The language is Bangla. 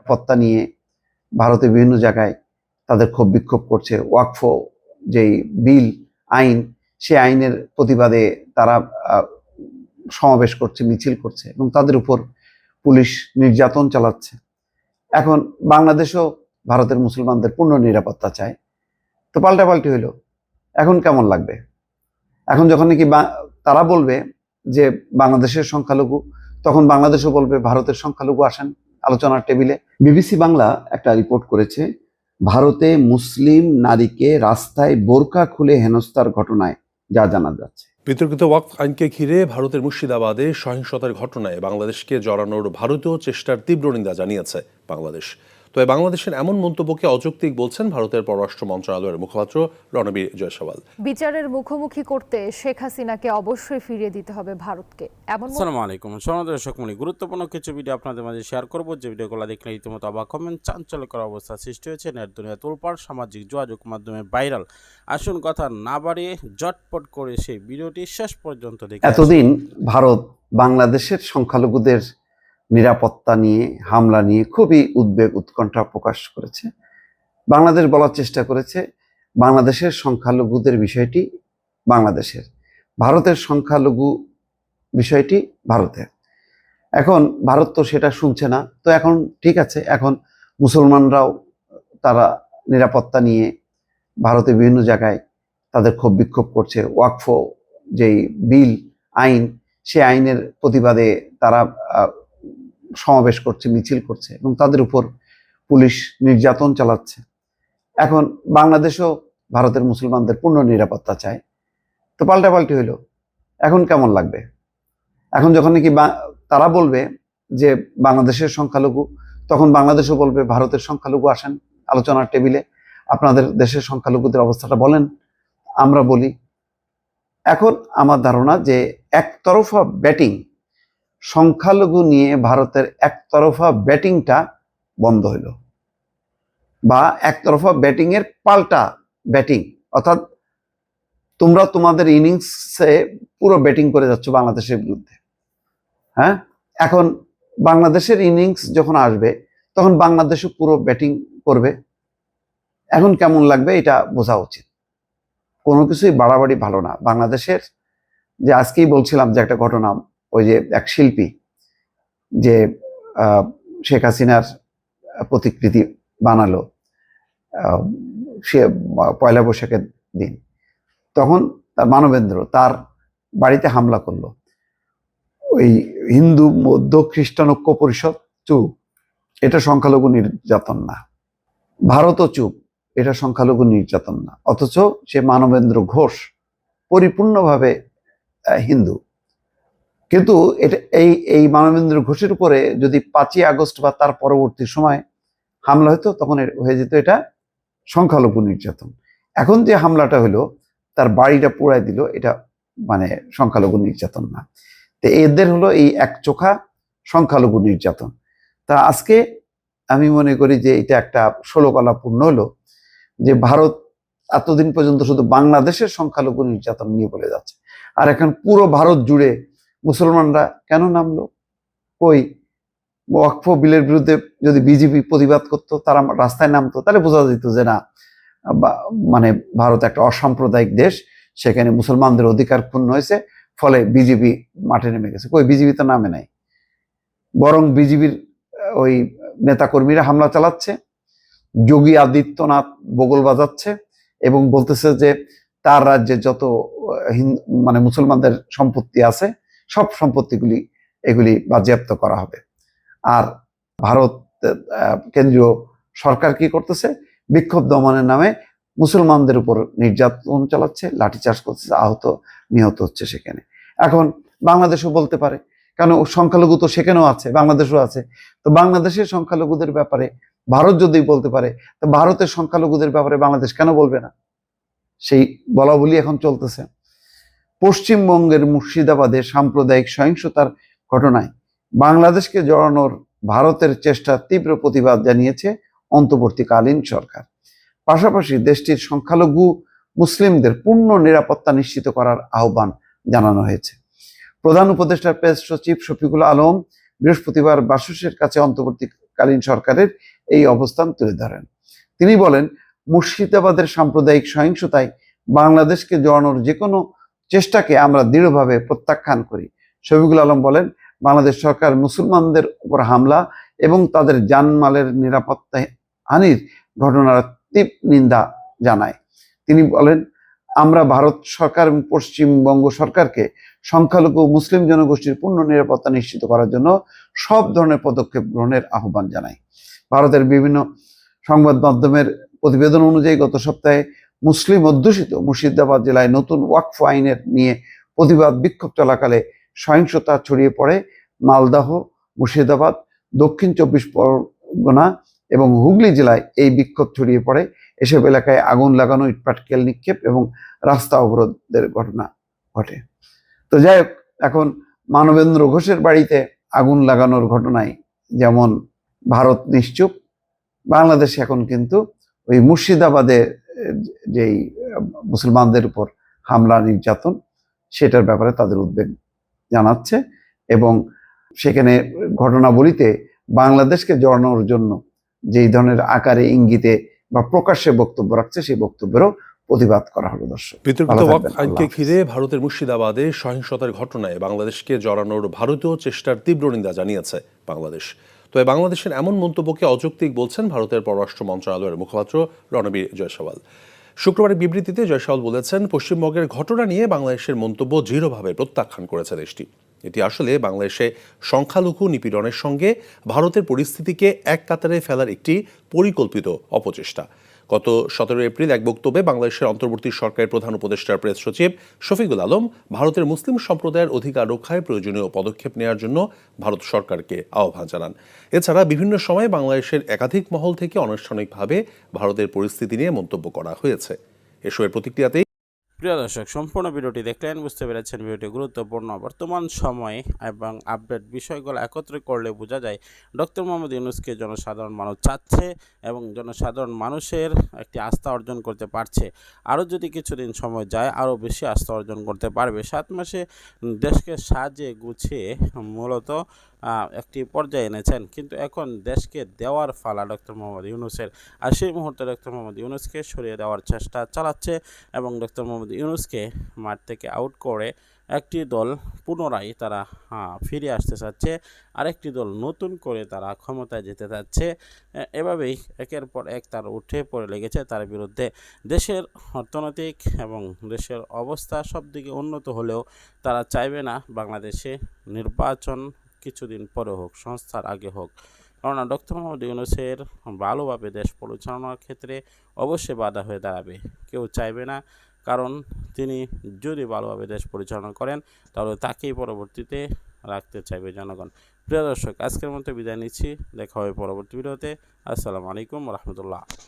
নিরাপত্তা নিয়ে ভারতের বিভিন্ন জায়গায় তাদের ক্ষোভ বিক্ষোভ করছে। ওয়াকফ যেই বিল আইন, সে আইনের প্রতিবাদে তারা সমাবেশ করছে, মিছিল করছে এবং তাদের উপর পুলিশ নির্যাতন চালাচ্ছে। এখন বাংলাদেশও ভারতের মুসলমানদের পূর্ণ নিরাপত্তা চায়, তো পাল্টাপাল্টি হইল। এখন কেমন লাগবে? এখন যখন নাকি তারা বলবে যে বাংলাদেশের সংখ্যালঘু, তখন বাংলাদেশও বলবে ভারতের সংখ্যালঘু আসেন আলোচনার টেবিলে। বিবিসি বাংলা একটা রিপোর্ট করেছে, ভারতে মুসলিম নারীকে রাস্তায় বোরকা খুলে হেনস্থার ঘটনায় যা জানা যাচ্ছে। বিতর্কিত ওয়াকফ আইনকে ঘিরে ভারতের মুর্শিদাবাদে সহিংসতার ঘটনায় বাংলাদেশকে জড়ানোর ভারতীয় চেষ্টার তীব্র নিন্দা জানিয়েছে বাংলাদেশ। তবে বাংলাদেশের এমন মন্তব্যকে অযৌক্তিক বলছেন ভারতের পররাষ্ট্র মন্ত্রণালয়ের মুখপাত্র রণবীর জয়সওয়াল। বিচারের মুখোমুখি করতে শেখ হাসিনাকে অবশ্যই ফিরিয়ে দিতে হবে ভারতকে। আসসালামু আলাইকুম দর্শক মণ্ডলী, গুরুত্বপূর্ণ কিছু ভিডিও আপনাদের মাঝে শেয়ার করব, যে ভিডিওগুলো দেখলে রীতিমতো অবাক হবেন। চাঞ্চল্যকর অবস্থা সৃষ্টি হয়েছে, নেট দুনিয়া তোলপাড়, সামাজিক যোগাযোগ মাধ্যমে ভাইরাল। আসুন কথা না বাড়িয়ে ঝটপট করে সেই ভিডিওটি শেষ পর্যন্ত দেখে। এতদিন ভারত বাংলাদেশের সংখ্যালঘুদের নিরাপত্তা নিয়ে, হামলা নিয়ে খুবই উদ্বেগ উৎকণ্ঠা প্রকাশ করেছে। বাংলাদেশ বলার চেষ্টা করেছে বাংলাদেশের সংখ্যালঘুদের বিষয়টি বাংলাদেশের, ভারতের সংখ্যালঘু বিষয়টি ভারতের। এখন ভারত তো সেটা শুনছে না, তো এখন ঠিক আছে, এখন মুসলমানরাও তারা নিরাপত্তা নিয়ে ভারতের বিভিন্ন জায়গায় তাদের ক্ষোভ বিক্ষোভ করছে। ওয়াকফ যেই বিল আইন, সে আইনের প্রতিবাদে তারা সমাবেশ করছে, মিছিল করছে এবং তাদের উপর পুলিশ নির্যাতন চালাচ্ছে। এখন বাংলাদেশও ভারতের মুসলমানদের পূর্ণ নিরাপত্তা চায়, তো পাল্টাপাল্টি হইল। এখন কেমন লাগবে? এখন যখন নাকি তারা বলবে যে বাংলাদেশের সংখ্যালঘু, তখন বাংলাদেশও বলবে ভারতের সংখ্যালঘু আসেন আলোচনার টেবিলে, আপনাদের দেশের সংখ্যালঘুদের অবস্থাটা বলেন, আমরা বলি। এখন আমার ধারণা যে একতরফা ব্যাটিং, সংখ্যালঘু নিয়ে ভারতের একতরফা ব্যাটিংটা বন্ধ হইল, বা একতরফা ব্যাটিং এর পাল্টা ব্যাটিং, অর্থাৎ তোমরা তোমাদের ইনিংসে পুরো ব্যাটিং করে যাচ্ছ বাংলাদেশের বিরুদ্ধে। হ্যাঁ, এখন বাংলাদেশের ইনিংস যখন আসবে তখন বাংলাদেশও পুরো ব্যাটিং করবে। এখন কেমন লাগবে এটা বোঝা উচিত। কোনো কিছুই বাড়াবাড়ি ভালো না। বাংলাদেশের যে আজকেই বলছিলাম যে একটা ঘটনা, ওই যে এক শিল্পী যে শেখ হাসিনার প্রতিকৃতি বানালো সে পয়লা বৈশাখের দিন, তখন তার মানবেন্দ্র তার বাড়িতে হামলা করলো। ওই হিন্দু মধ্য খ্রিস্টান ঐক্য পরিষদ চুপ, এটা সংখ্যালঘু নির্যাতন না। ভারতও চুপ, এটা সংখ্যালঘু নির্যাতন না। অথচ সে মানবেন্দ্র ঘোষ পরিপূর্ণভাবে হিন্দু। কিন্তু এটা এই মানবেন্দ্র ঘোষের উপরে যদি 5ই আগস্ট বা তার পরবর্তী সময় হামলা হতো, তখন হয়ে যেত এটা সংখ্যালঘু নির্যাতন। এখন যে হামলাটা হলো, তার বাড়িটা পুড়ায় দিল, এটা মানে সংখ্যালঘু নির্যাতন না। তো এদের হলো এই একচোখা সংখ্যালঘু নির্যাতন। তা আজকে আমি মনে করি যে এটা একটা ষোলকলাপূর্ণ হলো যে ভারত এতদিন পর্যন্ত শুধু বাংলাদেশের সংখ্যালঘু নির্যাতন নিয়ে বলে যাচ্ছে, আর এখন পুরো ভারত জুড়ে মুসলমানরা কেন নামলো? ওই ওয়াকফ বিলের বিরুদ্ধে যদি বিজেপি প্রতিবাদ করতো, তারা রাস্তায় নামতো, তাহলে বোঝা যেত যে না, মানে ভারত একটা অসাম্প্রদায়িক দেশ, সেখানে মুসলমানদের অধিকার ক্ষুণ্ণ হয়েছে, ফলে বিজেপি মাঠে নেমে গেছে। কই, বিজেপি তো নামে নাই, বরং বিজেপির ওই নেতাকর্মীরা হামলা চালাচ্ছে, যোগী আদিত্যনাথ বগল বাজাচ্ছে এবং বলতেছে যে তার রাজ্যে যত মানে মুসলমানদের সম্পত্তি আছে সব সম্পত্তিগুলি এগুলি বাজেয়াপ্ত করা হবে। আর ভারত কেন্দ্রীয় সরকার কি করতেছে? বিক্ষোভ দমনের নামে মুসলমানদের উপর নির্যাতন চালাচ্ছে, লাঠিচার্জ করতেছে, আহত নিহত হচ্ছে সেখানে। এখন বাংলাদেশও বলতে পারে, কারণ সংখ্যালঘু তো সেখানেও আছে, বাংলাদেশও আছে। তো বাংলাদেশের সংখ্যালঘুদের ব্যাপারে ভারত যদি বলতে পারে, তো ভারতের সংখ্যালঘুদের ব্যাপারে বাংলাদেশ কেন বলবে না? সেই বলা বলি এখন চলতেছে। পশ্চিমবঙ্গের মুর্শিদাবাদে সাম্প্রদায়িক সহিংসতার ঘটনায় বাংলাদেশকে জড়ানোর ভারতের চেষ্টার তীব্র প্রতিবাদ জানিয়েছে অন্তর্বর্তীকালীন সরকার। পাশাপাশি দেশটির সংখ্যালঘু মুসলিমদের পূর্ণ নিরাপত্তা নিশ্চিত করার আহ্বান জানানো হয়েছে। প্রধান উপদেষ্টার প্রেস সচিব শফিকুল আলম বৃহস্পতিবার বাসসের কাছে অন্তর্বর্তীকালীন সরকারের এই অবস্থান তুলে ধরেন। তিনি বলেন, মুর্শিদাবাদের সাম্প্রদায়িক সহিংসতায় বাংলাদেশকে জড়ানোর যে কোনো চেষ্টাকে আমরা দৃঢ়ভাবে প্রত্যাখ্যান করি। শফিকুল আলম বলেন, বাংলাদেশ সরকার মুসলমানদের উপর হামলা এবং তাদের জানমালের নিরাপত্তা হানির ঘটনার তীব্র নিন্দা জানায়। তিনি বলেন, আমরা ভারত সরকার এবং পশ্চিমবঙ্গ সরকারকে সংখ্যালঘু মুসলিম জনগোষ্ঠীর পূর্ণ নিরাপত্তা নিশ্চিত করার জন্য সব ধরনের পদক্ষেপ গ্রহণের আহ্বান জানায়। ভারতের বিভিন্ন সংবাদ মাধ্যমের প্রতিবেদন অনুযায়ী গত সপ্তাহে মুসলিম অধ্যুষিত মুর্শিদাবাদ জেলায় নতুন ওয়াকফ আইনের নিয়ে প্রতিবাদ বিক্ষোভ চলাকালে সহিংসতা ছড়িয়ে পড়ে মালদহ, মুর্শিদাবাদ, দক্ষিণ 24 পরগনা এবং হুগলি জেলায় এই বিক্ষোভ ছড়িয়ে পড়ে। এসব এলাকায় আগুন লাগানো, ইটপাটকেল নিক্ষেপ এবং রাস্তা অবরোধের ঘটনা ঘটে। তো যাই হোক, এখন মানবেন্দ্র ঘোষের বাড়িতে আগুন লাগানোর ঘটনায় যেমন ভারত নিশ্চুপ, বাংলাদেশ এখন কিন্তু ওই মুর্শিদাবাদে যেই মুসলমানদের উপর হামলা নির্যাতন সেটার ব্যাপারে তাদের উদ্বেগ জানাচ্ছে এবং সেখানে ঘটনাবলিতে বাংলাদেশকে জড়ানোর জন্য যেই ধরনের আকারে ইঙ্গিতে বা প্রকাশ্যে বক্তব্য রাখছে সেই বক্তব্যেরও প্রতিবাদ করা হলো। দর্শক, বিতর্কিত ওয়াকফ আইনকে ঘিরে ভারতের মুর্শিদাবাদে সহিংসতার ঘটনায় বাংলাদেশকে জড়ানোর ভারতীয় চেষ্টার তীব্র নিন্দা জানিয়েছে বাংলাদেশ। তবে বাংলাদেশের এমন মন্তব্যকে অযৌক্তিক বলছেন ভারতের পররাষ্ট্র মন্ত্রণালয়ের মুখপাত্র রণবীর জয়সওয়াল। শুক্রবারের বিবৃতিতে জয়সওয়াল বলেছেন, পশ্চিমবঙ্গের ঘটনা নিয়ে বাংলাদেশের মন্তব্য দৃঢ়ভাবে প্রত্যাখ্যান করেছে দেশটি। এটি আসলে বাংলাদেশে সংখ্যালঘু নিপীড়নের সঙ্গে ভারতের পরিস্থিতিকে এক কাতারে ফেলার একটি পরিকল্পিত অপচেষ্টা। গত 17 এপ্রিল এক বক্তব্যে বাংলাদেশের অন্তর্বর্তী সরকারের প্রধান উপদেষ্টার প্রেস সচিব শফিকুল আলম ভারতের মুসলিম সম্প্রদায়ের অধিকার রক্ষায় প্রয়োজনীয় পদক্ষেপ নেওয়ার জন্য ভারত সরকারকে আহ্বান জানান। এছাড়া বিভিন্ন সময়ে বাংলাদেশের একাধিক মহল থেকে আনুষ্ঠানিকভাবে ভারতের পরিস্থিতি নিয়ে মন্তব্য করা হয়েছে। এসবের প্রতিক্রিয়াতেই প্রিয় দর্শক, সম্পূর্ণ ভিডিওটি দেখলেন, বুঝতে পেরেছেন ভিডিওটি গুরুত্বপূর্ণ। বর্তমান সময়ে এবং আপডেট বিষয়গুলো একত্রে করলে বোঝা যায় ডক্টর মোহাম্মদ ইউনূসকে জনসাধারণ মানুষ চাচ্ছে এবং জনসাধারণ মানুষের একটি আস্থা অর্জন করতে পারছে। আরও যদি কিছুদিন সময় যায় আরও বেশি আস্থা অর্জন করতে পারবে। 7 মাসে দেশকে সাজিয়ে গুছিয়ে মূলত একটি পর্যায়ে এনেছেন, কিন্তু এখন দেশকে দেওয়ার ফালা ডক্টর মোহাম্মদ ইউনূসের। আর সেই মুহূর্তে ডক্টর মোহাম্মদ ইউনূসকে সরিয়ে দেওয়ার চেষ্টা চালাচ্ছে এবং ডক্টর মোহাম্মদ ইউনূসকে মাঠ থেকে আউট করে একটি দল পুনরায় তারা ফিরে আসতে চাচ্ছে, আরেকটি দল নতুন করে তারা ক্ষমতায় যেতে চাচ্ছে। এভাবেই একের পর এক তারা উঠে পড়ে লেগেছে তার বিরুদ্ধে। দেশের অর্থনৈতিক এবং দেশের অবস্থা সব দিকে উন্নত হলেও তারা চাইবে না বাংলাদেশে নির্বাচন কিছুদিন পরে হোক, সংস্থার আগে হোক। কেননা ডক্টর মোহাম্মদ ইউনূসের ভালোভাবে দেশ পরিচালনার ক্ষেত্রে অবশ্যই বাধা হয়ে দাঁড়াবে, কেউ চাইবে না। কারণ তিনি যদি ভালোভাবে দেশ পরিচালনা করেন তাহলে তাকেই পরবর্তীতে রাখতে চাইবে জনগণ। প্রিয় দর্শক, আজকের মতো বিদায় নিচ্ছি, দেখা হবে পরবর্তী ভিডিওতে। আসসালামু আলাইকুম রহমতুল্লাহ।